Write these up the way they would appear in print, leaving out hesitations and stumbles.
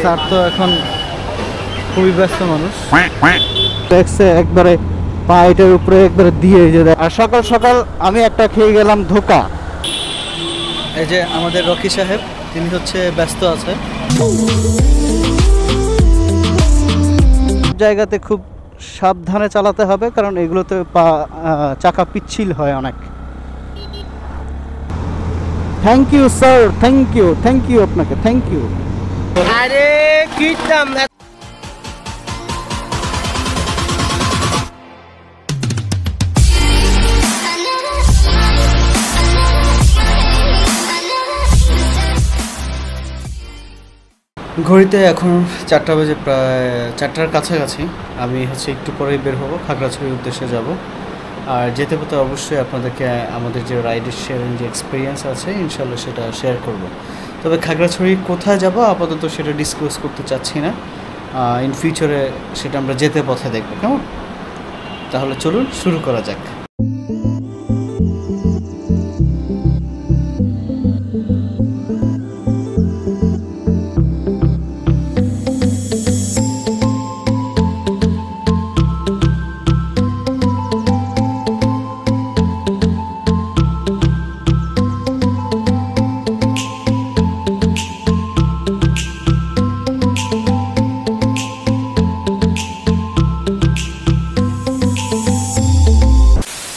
Sir তো এখন খুবই ব্যস্ত মানুষ, ট্যাক্সে একবারে পায়ের উপরে একবারে দিয়ে যে দেয়। আর সকাল সকাল আমি একটা খেয়ে গেলাম ধোকা। এই যে আমাদের রকি সাহেব, তিনি হচ্ছে ব্যস্ত আছে। জায়গাতে খুব সাবধানে চালাতে হবে, কারণ এগুলোতে চাকা পিচ্ছিল হয় অনেক। Thank you sir, thank you আপনাকে, থ্যাংক ইউ। আরে কি দাম না। ঘড়িতে এখন 4টা বাজে, প্রায় 4টার কাছাকাছি। আমি হচ্ছে একটু পরেই বের হবো, খাগড়াছড়ির উদ্দেশ্যে যাব। আর যেতে পথে অবশ্যই আপনাদেরকে আমাদের যে রাইডের শেয়ারিং যে এক্সপিরিয়েন্স আছে ইনশাল্লাহ সেটা শেয়ার করব। তবে খাগড়াছড়ি কোথায় যাব আপাতত সেটা ডিসক্লোজ করতে চাচ্ছি না, ইন ফিউচারে সেটা আমরা যেতে পথে দেখব, কেমন? তাহলে চলুন শুরু করা যাক।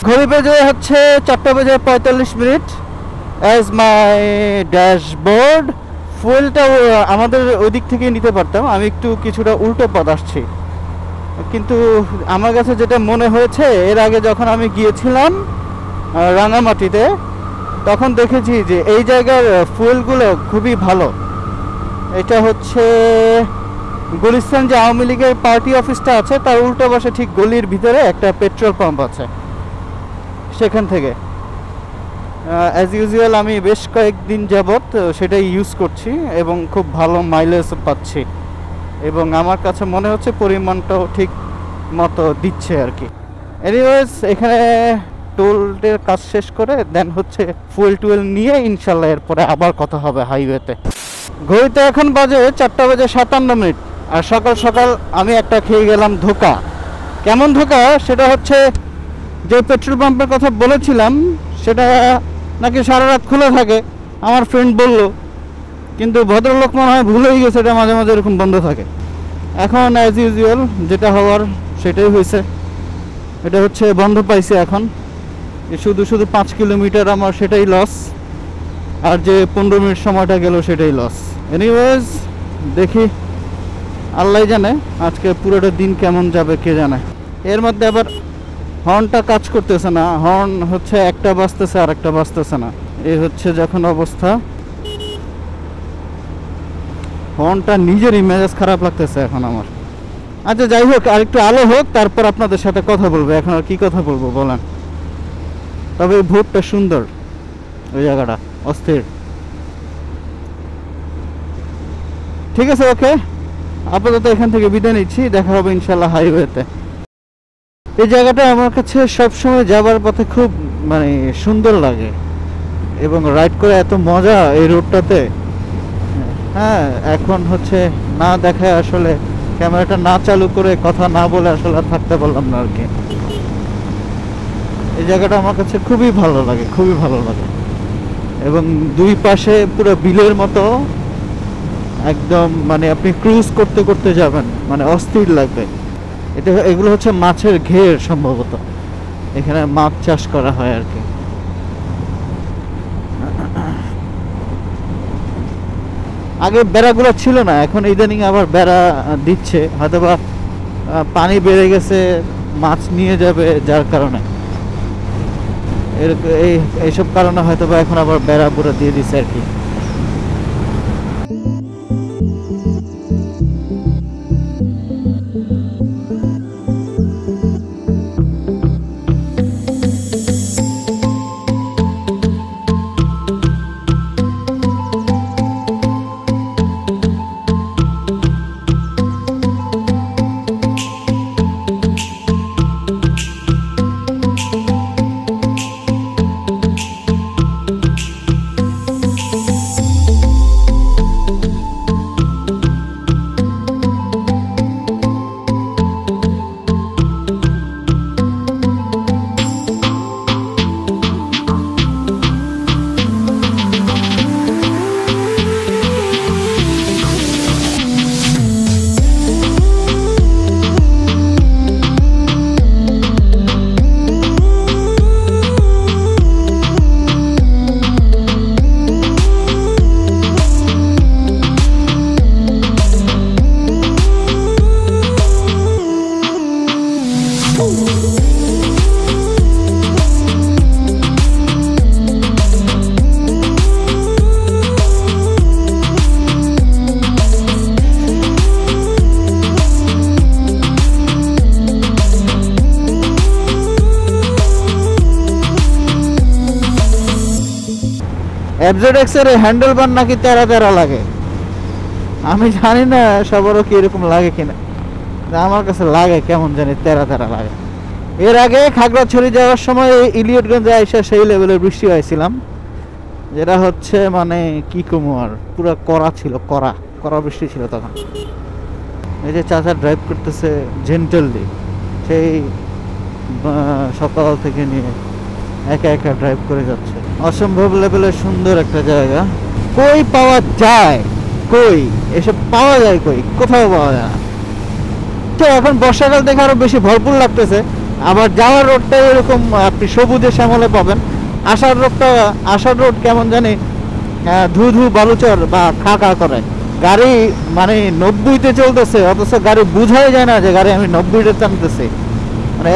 ঘড়ি বেজে হচ্ছে 4:45। অ্যাজ মাই ড্যাশবোর্ড, ফুয়েলটা আমাদের ওই দিক থেকে নিতে পারতাম, আমি একটু কিছুটা উল্টো পথ আসছি। কিন্তু আমার কাছে যেটা মনে হয়েছে, এর আগে যখন আমি গিয়েছিলাম রাঙামাটিতে, তখন দেখেছি যে এই জায়গার ফুয়েলগুলো খুবই ভালো। এটা হচ্ছে গুলিস্তান যে আওয়ামী লীগের পার্টি অফিসটা আছে, তার উল্টো পাশে ঠিক গলির ভিতরে একটা পেট্রোল পাম্প আছে। সেখান থেকে অ্যাজ ইউজুয়াল আমি বেশ কয়েকদিন যাবৎ সেটাই ইউজ করছি এবং খুব ভালো মাইলেজ পাচ্ছি, এবং আমার কাছে মনে হচ্ছে পরিমাণটাও ঠিক মতো দিচ্ছে আর কি। এনিওয়েজ, এখানে টোলের কাজ শেষ করে দেন হচ্ছে ফুয়েল টুয়েল নিয়ে ইনশাল্লাহ এরপরে আবার কথা হবে হাইওয়েতে। ঘড়িতে এখন বাজে 4:57। আর সকাল সকাল আমি একটা খেয়ে গেলাম ধোকা। কেমন ধোকা? সেটা হচ্ছে যে পেট্রোল পাম্পের কথা বলেছিলাম সেটা নাকি সারা রাত খোলা থাকে, আমার ফ্রেন্ড বলল, কিন্তু ভদ্রলোক মনে হয় ভুলেই গেছে এটা মাঝে মাঝে এরকম বন্ধ থাকে। এখন অ্যাজ ইউজুয়াল যেটা হওয়ার সেটাই হয়েছে, এটা হচ্ছে বন্ধ পাইছে। এখন শুধু 5 কিলোমিটার আমার সেটাই লস, আর যে 15 মিনিট সময়টা গেল সেটাই লস। এনিওয়েজ, দেখি, আল্লাহ জানে আজকে পুরোটা দিন কেমন যাবে কে জানে। এর মধ্যে আবার হর্নটা কাজ করতেছে না, হর্ন হচ্ছে একটা বাজতেছে আর একটা বাজতেছে না, এই হচ্ছে যখন অবস্থা। হর্নটা নিজেরই মেজাজ খারাপ লাগতেছে এখন আমার। আচ্ছা যাই হোক, আর একটু আলো হোক, তারপর আপনাদের সাথে কথা বলবো। এখন আর কি কথা বলবো বলেন? তবে ভোটটা সুন্দর, ওই জায়গাটা অস্থির। ঠিক আছে, ওকে, আপাতত এখান থেকে বিদায় নিচ্ছি, দেখা হবে ইনশাল্লাহ হাইওয়েতে। এই জায়গাটা আমার কাছে সবসময় যাবার পথে খুব সুন্দর লাগে, এবং রাইড করে এত মজা এই রোডটাতে। হ্যাঁ, এখন হচ্ছে না দেখায় আসলে ক্যামেরাটা না চালু করে কথা না বলে আসলে আর থাকতে পারলাম না আর কি। এই জায়গাটা আমার কাছে খুবই ভালো লাগে, খুবই ভালো লাগে, এবং দুই পাশে পুরো বিলের মতো একদম, আপনি ক্রুজ করতে করতে যাবেন, অস্থির লাগবে। এগুলো হচ্ছে মাছের ঘের, সম্ভবত এখানে মাছ চাষ করা হয় আর কি। আগে বেড়াগুলো ছিল না, এখন ইদানিং আবার বেড়া দিচ্ছে, হয়তোবা পানি বেড়ে গেছে, মাছ নিয়ে যাবে, যার কারণে এইসব কারণে হয়তোবা এখন আবার বেড়া পুরো দিয়ে দিচ্ছে আর কি। এফজেডএক্স এর হ্যান্ডেল বার নাকি তেরা তেরা লাগে। আমি জানি না সবারও কি এরকম লাগে কিনা, আমার কাছে লাগে কেমন জানি তেরা তেরা লাগে। এর আগে খাগড়াছড়ি যাওয়ার সময় ইলিয়টগঞ্জে আইসা সেই লেভেলের বৃষ্টি হয়েছিলাম, যেটা হচ্ছে মানে কি কমু আর, পুরো কড়া ছিল, কড়া কড়া বৃষ্টি ছিল তখন। এই যে চাচা ড্রাইভ করতেছে জেন্টালি, সেই সকাল থেকে নিয়ে একা একা ড্রাইভ করে যাচ্ছে। অসম্ভব লেভেলের সুন্দর একটা জায়গা। কই পাওয়া যায়, কই এসব পাওয়া যায়, কই কোথাও পাওয়া যায় না। তো এখন বর্ষাকাল দেখে আরো বেশি ভরপুর লাগতেছে। আবার যাওয়ার রোডটা এরকম আপনি সবুজে শ্যামলে পাবেন। আসার রোড কেমন জানি ধু ধু বালুচর বা খা খা করে। গাড়ি মানে 90-তে চলতেছে, অথচ গাড়ি বুঝাই যায় না যে গাড়ি আমি 90-তে টানতেছি। মানে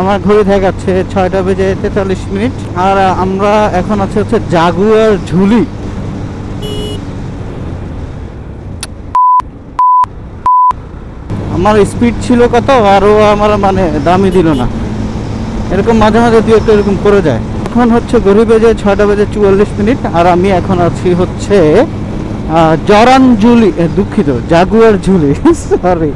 আমার ঘড়ি দেখাচ্ছে 6:43 আর আমরা এখন আছে হচ্ছে জাগুয়ার ঝুলি। আমার স্পিড ছিল কত, আরও আমার মানে দামই দিল না। এরকম মাঝে মাঝে দু একটা এরকম করে যায়। এখন হচ্ছে ঘড়ি বেজে 6:44 আর আমি এখন আছি হচ্ছে দুঃখিত, জাগুয়ার ঝুলি সরি।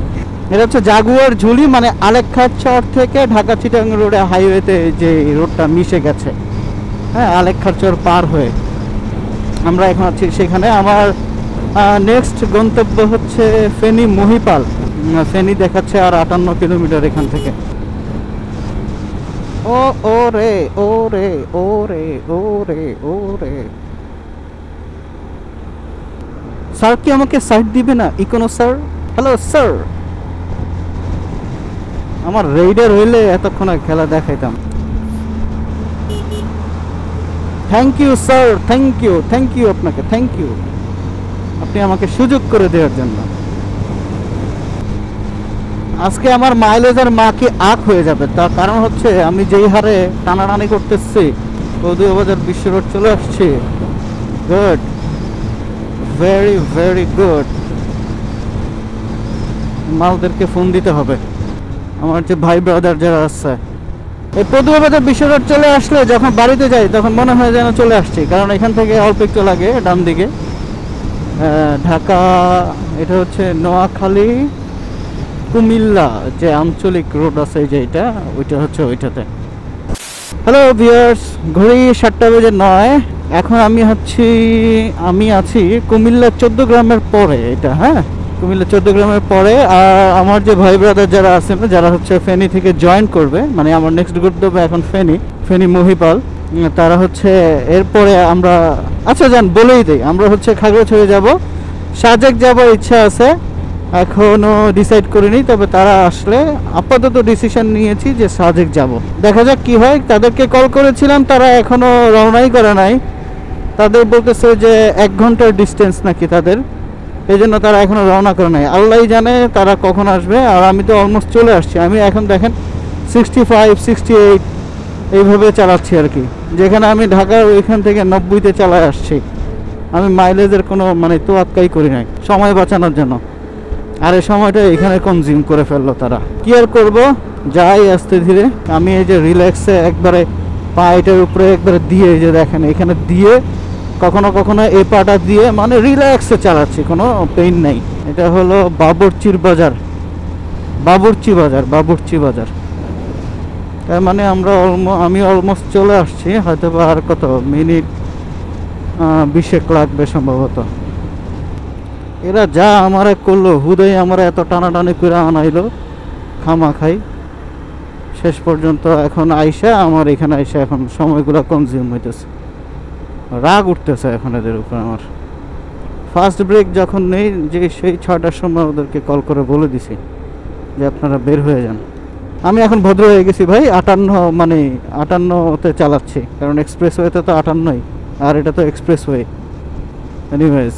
এটা হচ্ছে জাগুয়ার ঝুলি, মানে আলেকখারচর থেকে ঢাকা চিটাগাং রোডে হাইওয়েতে যে রোডটা মিশে গেছে, হ্যাঁ, আলেকখারচর পার হয়ে আমরা এখন আছি সেখানে। আমার নেক্সট গন্তব্য হচ্ছে ফেনী মহিপাল। ফেনী দেখাচ্ছে আর 58 কিলোমিটার এখান থেকে। ও রে ও রে ও রে ও রে ও রে। স্যার কি আমাকে সাইড দিবে না? ইকোনো স্যার, হ্যালো স্যার। আমার রেইডার হইলে এতক্ষণ খেলা দেখাইতাম। Thank you sir, thank you আপনাকে, থ্যাংক ইউ, আপনি আমাকে সুযোগ করে দেওয়ার জন্য। আজকে আমার মাইলেজের মা কি আখ হয়ে যাবে, তার কারণ হচ্ছে আমি যেই হারে টানাটানি করতেছি, কৌদুয়াবাজার বিশ্ব রোড চলে আসছি। Good, very very good. মালদেরকে ফোন দিতে হবে, আমার যে ভাই ব্রাদার যারা আছে। এই পদুয়াবাজার বিশ্ব রোড চলে আসলে যখন বাড়িতে যাই তখন মনে হয় যেন চলে আসছি, কারণ এখান থেকে অল্প একটু লাগে ডান দিকে ঢাকা। এটা হচ্ছে নোয়াখালী কুমিল্লা যে আঞ্চলিক রোড আছে, যে এটা ওইটা হচ্ছে ওইটাতে। হ্যালো ভিউয়ার্স, ঘড়ি 7:09। এখন আমি আছি কুমিল্লা 14 গ্রামের পরে, এটা হ্যাঁ কুমিল্লা 14 গ্রামের পরে। আর আমার যে ভাই ব্রাদার যারা আছেন, যারা হচ্ছে ফেনী থেকে জয়েন করবে, মানে আমার নেক্সট গন্তব্য এখন ফেনী মহিপাল, তারা হচ্ছে এরপরে আমরা আচ্ছা যান বলেই দেই, আমরা হচ্ছে খাগড়াছড়ি যাব, সাজেক যাবার ইচ্ছা আছে, এখনো ডিসাইড করিনি। তবে তারা আসলে আপাতত ডিসিশন নিয়েছি যে সাজেক যাব, দেখা যাক কি হয়। তাদেরকে কল করেছিলাম, তারা এখনো রওনাই করে নাই। তাদের বলতেছে যে 1 ঘন্টার ডিস্টেন্স নাকি তাদের, এই জন্য তারা এখনো রওনা করে নাই। আল্লাহই জানে তারা কখন আসবে। আর আমি তো অলমোস্ট চলে আসছি। আমি এখন দেখেন 65, 68 এইভাবে চালাচ্ছি আর কি, যেখানে আমি ঢাকার ওইখান থেকে 90-তে চালায় আসছি। আমি মাইলেজের কোনো মানে তোয়াক্কাই করি নাই সময় বাঁচানোর জন্য। আর এই সময়টা এখানে কনজিউম করে ফেললো তারা, কি আর করবো, যাই আস্তে ধীরে। আমি এই যে রিল্যাক্সে একবারে পা এটার উপরে একবারে দিয়ে, এই যে দেখেন এখানে দিয়ে, কখনো কখনো এই পাটা দিয়ে মানে রিল্যাক্সে চালাচ্ছি, কোনো পেইন নেই। এটা হলো বাবুর্চি বাজার। তার মানে আমি অলমোস্ট চলে আসছি, হয়তো বা আর কত মিনিট 20 লাগবে সম্ভবত। এরা যা আমারে করলো, হুদয় আমার এত টানাটানি করে আনাইলো খাই শেষ পর্যন্ত। এখন আমার এখানে আইসা এখন সময়গুলো কনজিউম হইতেছে, রাগ উঠতেছে এখন এদের উপর আমার। ফার্স্ট ব্রেক যখন নেই, যে সেই 6টার সময় ওদেরকে কল করে বলে দিছি যে আপনারা বের হয়ে যান। আমি এখন ভদ্র হয়ে গেছি ভাই, 58-তে চালাচ্ছি, কারণ এক্সপ্রেসওয়েতে তো 58, আর এটা তো এক্সপ্রেসওয়ে। এনিওয়েজ,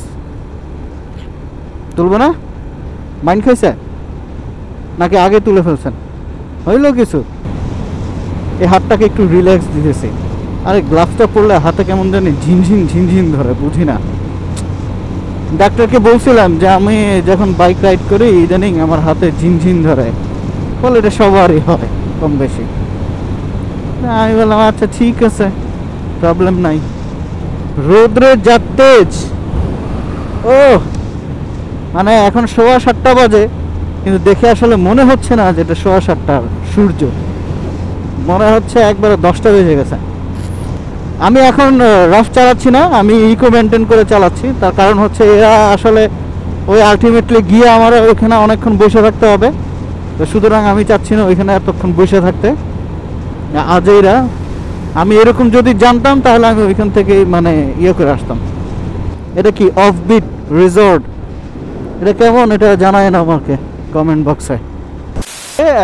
তুলবো না? মাইন্ড খাইছে নাকি আগে তুলে ফেলছেন? হইল কিছু, এই হাতটাকে একটু রিল্যাক্স দিতেছি। আরে গ্লাভসটা পরলে হাতে কেমন জানি ঝিনঝিন ধরে, বুঝি না। ডাক্তারকে বলছিলাম যে আমি যখন বাইক রাইড করি ইদানিং আমার হাতে ঝিনঝিন ধরে, বলে এটা সবারই হয় কম বেশি। আমি বললাম আচ্ছা ঠিক আছে, প্রবলেম নাই। রোদ্রের যা তেজ, ও মানে এখন 7:15 বাজে, কিন্তু দেখে আসলে মনে হচ্ছে না যে এটা 7:15 সূর্য, মনে হচ্ছে একবারে 10টা বেজে গেছে। আমি এখন রাফ চালাচ্ছি না, আমি ইকো মেনটেন করে চালাচ্ছি। তার কারণ হচ্ছে এরা আসলে ওই আলটিমেটলি গিয়ে আমার ওইখানে অনেকক্ষণ বসে থাকতে হবে, তো সুতরাং আমি চাচ্ছি না ওইখানে এতক্ষণ বসে থাকতে। আজইরা আমি এরকম যদি জানতাম তাহলে আমি ওইখান থেকে মানে ইয়ে করে আসতাম। এটা কি অফবিট রিসর্ট, এটা কেমন এটা জানায় না আমাকে কমেন্ট বক্সে।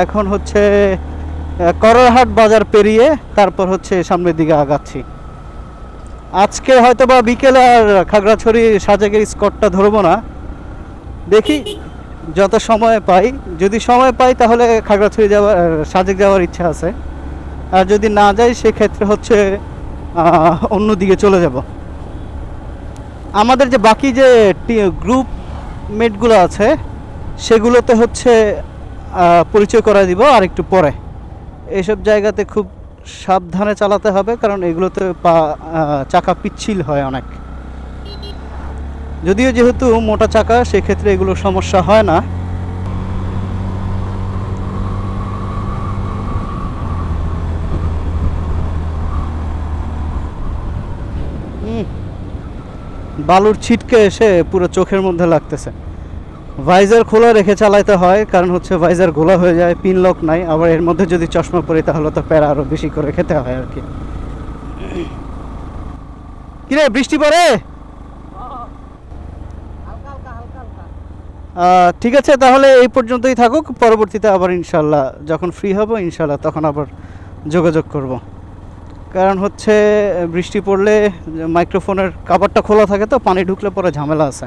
এখন হচ্ছে করহাট বাজার পেরিয়ে তারপর হচ্ছে সামনের দিকে আগাচ্ছি। আজকে হয়তো বা বিকেলে আর খাগড়াছড়ি সাজেকের স্পটটা ধরবো না, দেখি যত সময় পাই, যদি সময় পাই তাহলে খাগড়াছড়ি যাওয়ার সাজেক যাওয়ার ইচ্ছা আছে, আর যদি না যাই সেক্ষেত্রে হচ্ছে অন্য দিকে চলে যাব। আমাদের যে বাকি যে গ্রুপ মেটগুলো আছে সেগুলোতে হচ্ছে পরিচয় করা দিব আর একটু পরে। এইসব জায়গাতে খুব সাবধানে চালাতে হবে, কারণ এগুলোতে চাকা পিচ্ছিল হয় অনেক। যদিও যেহেতু মোটা চাকা সেক্ষেত্রে এগুলো সমস্যা হয় না। বালুর ছিটকে এসে পুরো চোখের মধ্যে লাগতেছে। ভাইজার খোলা রেখে চালাতে হয়, কারণ হচ্ছে ভাইজার ঘোলা হয়ে যায়, পিন লক নাই, আবার এর মধ্যে যদি চশমা পরি তাহলে তো প্যারা আরো বেশি করে খেতে হয় আর কি। কিরে বৃষ্টি পড়ে? ঠিক আছে, তাহলে এই পর্যন্তই থাকুক। পরবর্তীতে আবার ইনশাল্লাহ যখন ফ্রি হব ইনশাল্লাহ তখন আবার যোগাযোগ করব। কারণ হচ্ছে বৃষ্টি পড়লে মাইক্রোফোনের কাভারটা খোলা থাকে, তো পানি ঢুকলে পরে ঝামেলা আছে।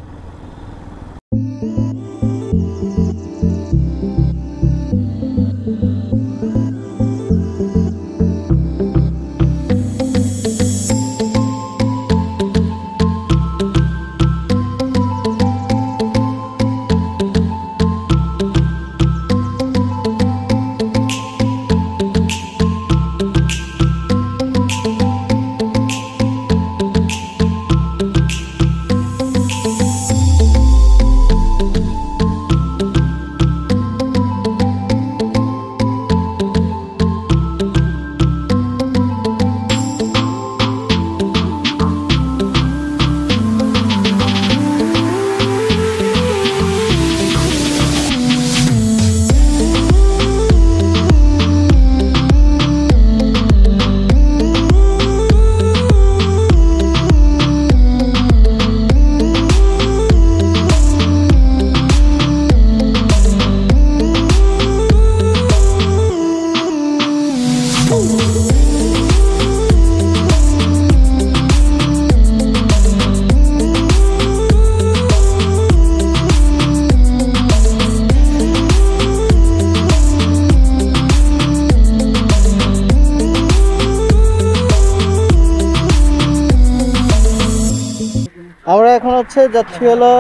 আমরা এখন হচ্ছে যাচ্ছি হলো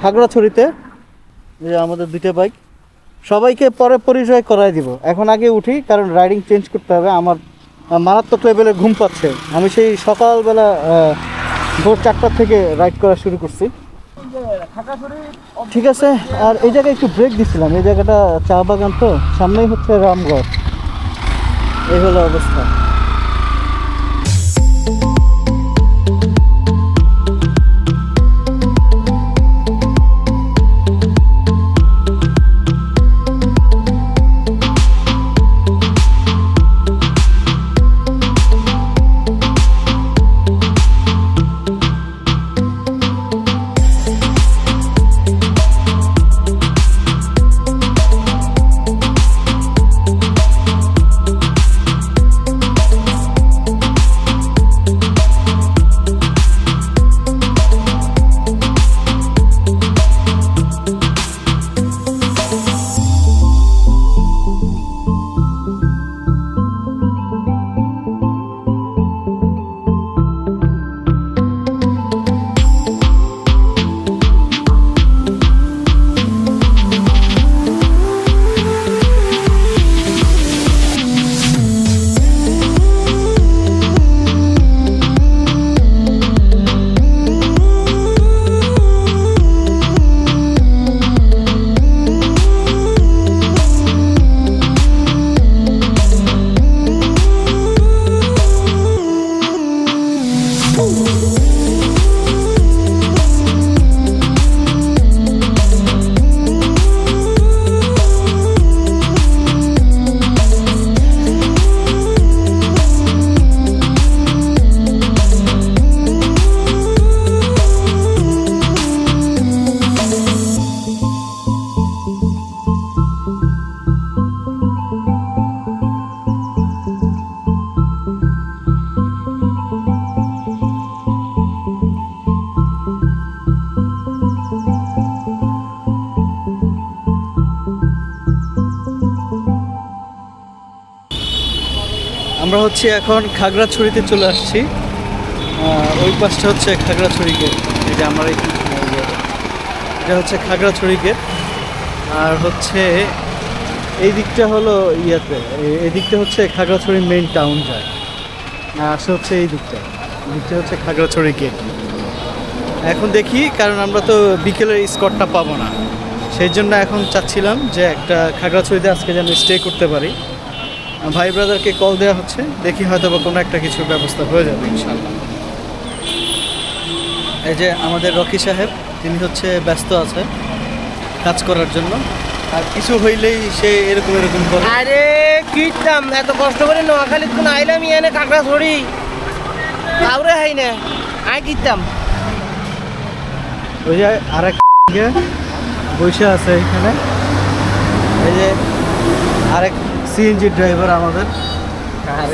খাগড়াছড়িতে। যে আমাদের দুইটা বাইক, সবাইকে পরে পরিচয় করাই দিব, এখন আগে উঠি কারণ রাইডিং চেঞ্জ করতে হবে। আমার মারাত্মক লেভেলে ঘুম পাচ্ছে, আমি সেই সকালবেলা ভোর 4টা থেকে রাইড করা শুরু করছি। ঠিক আছে, আর এই জায়গায় একটু ব্রেক দিছিলাম, এই জায়গাটা চা বাগান, তো সামনেই হচ্ছে রামগড়। এই হলো অবস্থা। আমরা হচ্ছে এখন খাগড়াছড়িতে চলে আসছি। ওই পাশটা হচ্ছে খাগড়াছড়ি গেট। এই যে আমার এটা হচ্ছে খাগড়াছড়ি গেট। আর হচ্ছে এই দিকটা হলো এই দিকটা হচ্ছে খাগড়াছড়ি মেইন টাউন যায়। আর আসে হচ্ছে এই দিকটা হচ্ছে খাগড়াছড়ি গেট। এখন দেখি, কারণ আমরা তো বিকেলের স্কটটা পাবো না, সেই জন্য এখন চাচ্ছিলাম যে একটা খাগড়াছড়িতে আজকে যেন স্টে করতে পারি। ভাই ব্রাদারকে কল দেওয়া হচ্ছে, দেখি হয়তো বা কোনো একটা কিছুর ব্যবস্থা হয়ে যাবে ইনশাল্লাহ। এই যে আমাদের রকি সাহেব, তিনি হচ্ছে ব্যস্ত আছে কাজ করার জন্য, আর কিছু হইলেই সে এরকম করে। আরে কিতাম এত কষ্ট করে নোয়াখালীর কোন আইলাম ইয়ানে কাকড়া ছড়ি কাউরে হাই না আই কিতাম। ওই যে আরেক বসে আছে এখানে, এই যে আরেক সিএনজি ড্রাইভার আমাদের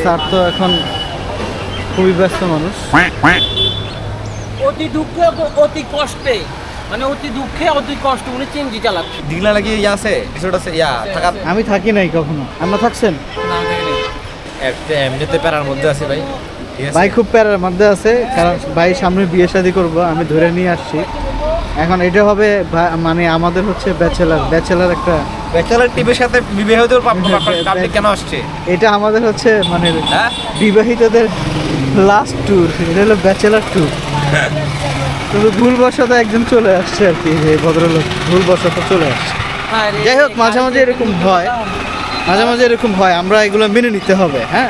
স্যার, তো এখন খুবই ব্যস্ত মানুষ। অতি দুঃখে অতি কষ্টে, মানে অতি দুঃখে অতি কষ্ট উনি চিনজি চালাচ্ছে। দিঘলা নাকি ইয়া আছে রিসোর্ট আছে ইয়া থাকা আমি থাকি নাই কখনো, আমরা থাকছেন? একটা এমনিতে প্যারার মধ্যে আছে ভাই, ঠিক আছে ভাই খুব প্যারার মধ্যে আছে, কারণ ভাই সামনে বিয়ে শাদী করবো, আমি ধরে নিয়ে আসছি। এখন এটা হবে মানে আমাদের হচ্ছে ব্যাচেলার একটা ব্যাচেলার টিভির সাথে বিবাহিত পাবলিক কেন আসছে? এটা আমাদের হচ্ছে মানে হ্যাঁ বিবাহিতদের লাস্ট ট্যুর, এটা হলো ব্যাচেলার ট্যুর। তবে ভুলবশত একজন চলে আসছে আর কি, এই ভদ্রলোক ভুলবশত চলে আসছে। যাই হোক, মাঝে মাঝে এরকম হয়, আমরা এগুলো মেনে নিতে হবে। হ্যাঁ,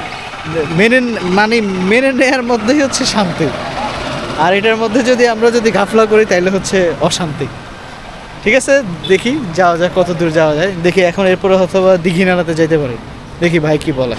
মেনে নেওয়ার মধ্যেই হচ্ছে শান্তি, আর এটার মধ্যে আমরা যদি ঘাফলা করি তাইলে হচ্ছে অশান্তি। ঠিক আছে, দেখি যাওয়া যায়, কত দূর যাওয়া যায় দেখি। এখন এরপরে হয়তো বা দীঘি নালাতে যেতে পারি, দেখি ভাই কি বলে।